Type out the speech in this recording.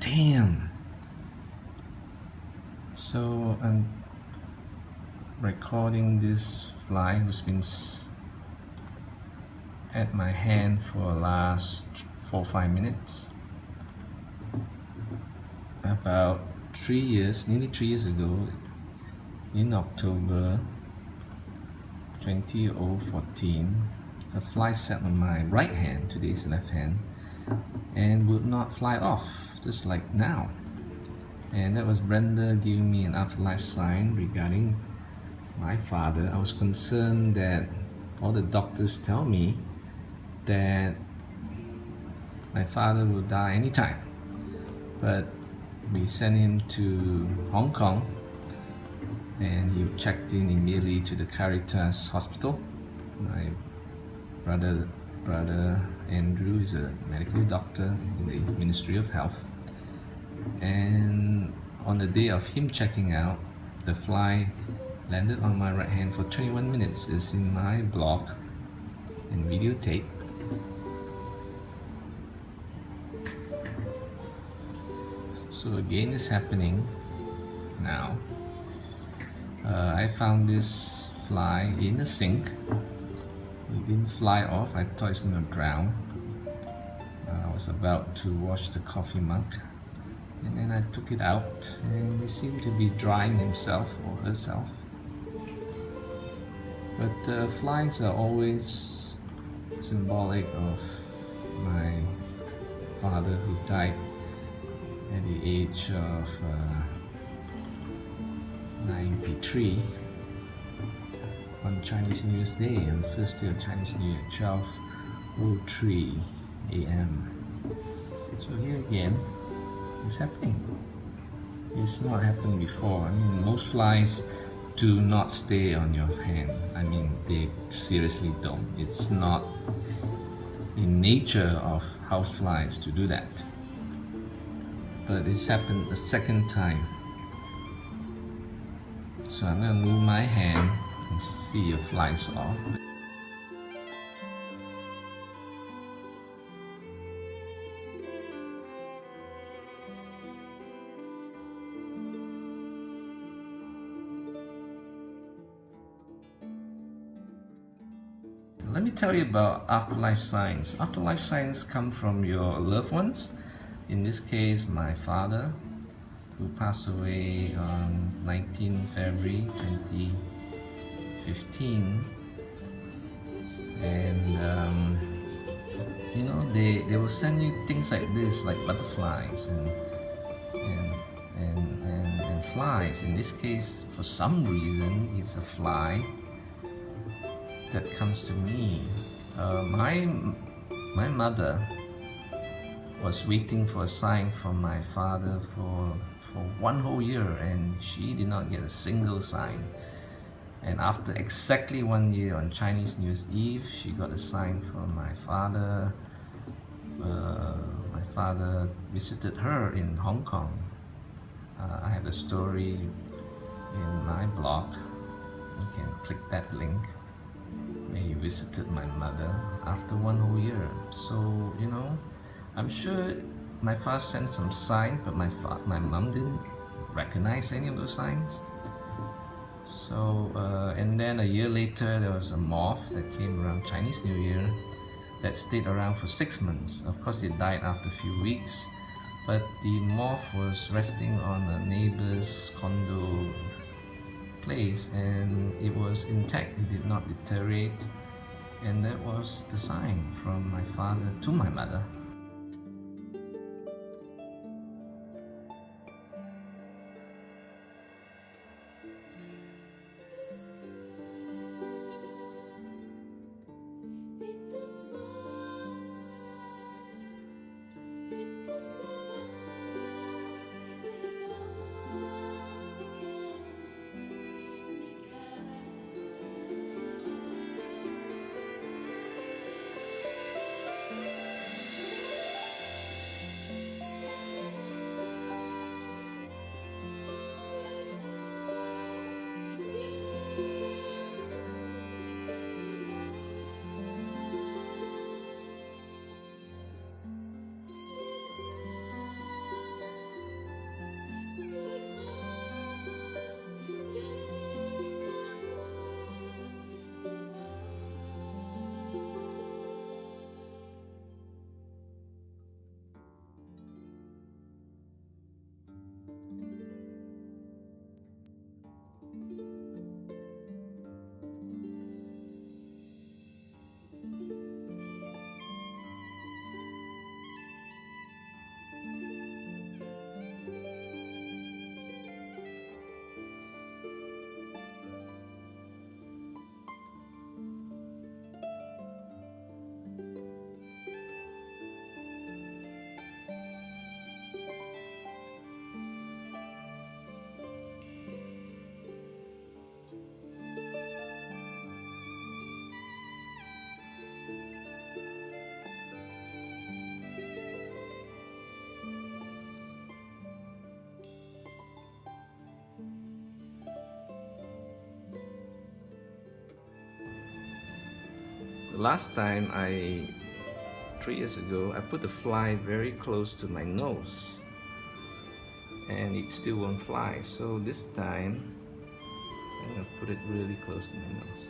Damn. So I'm recording this fly who's been at my hand for the last 4-5 minutes. About 3 years, nearly 3 years ago, in October 2014, a fly sat on my right hand, today's left hand, and would not fly off, just like now. And that was Brenda giving me an afterlife sign regarding my father. I was concerned that all the doctors tell me that my father will die anytime, but we sent him to Hong Kong and he checked in immediately to the Caritas hospital. My brother Andrew is a medical doctor in the Ministry of Health, and on the day of him checking out, the fly landed on my right hand for 21 minutes. It's in my blog and videotape. So again, it's happening now. I found this fly in the sink. It didn't fly off. I thought it's going to drown. I was about to wash the coffee mug, and then I took it out, and it seemed to be drying himself or herself. But flies are always symbolic of my father, who died at the age of 93 on Chinese New Year's Day, on the first day of Chinese New Year, 12:03 a.m. So here again, it's happening. It's not happened before. I mean, most flies do not stay on your hand. I mean, they seriously don't. It's not in nature of houseflies to do that. But it's happened a second time. So I'm gonna move my hand and see if it flies off. Let me tell you about afterlife signs. Afterlife signs come from your loved ones. In this case, my father, who passed away on 19 February 2015. And you know, they will send you things like this, like butterflies and flies. In this case, for some reason, it's a fly that comes to me. My mother was waiting for a sign from my father for 1 whole year, and she did not get a single sign. And after exactly 1 year, on Chinese New Year's Eve, she got a sign from my father. My father visited her in Hong Kong. I have the story in my blog. You can click that link, where he visited my mother after 1 whole year. So, you know, I'm sure my father sent some signs, but my mom didn't recognize any of those signs. So, and then a year later, there was a moth that came around Chinese New Year that stayed around for 6 months. Of course, it died after a few weeks, but the moth was resting on a neighbor's condo place, and it was intact. It did not deteriorate, and that was the sign from my father to my mother. The last time 3 years ago, I put the fly very close to my nose and it still won't fly. So this time, I'm gonna put it really close to my nose.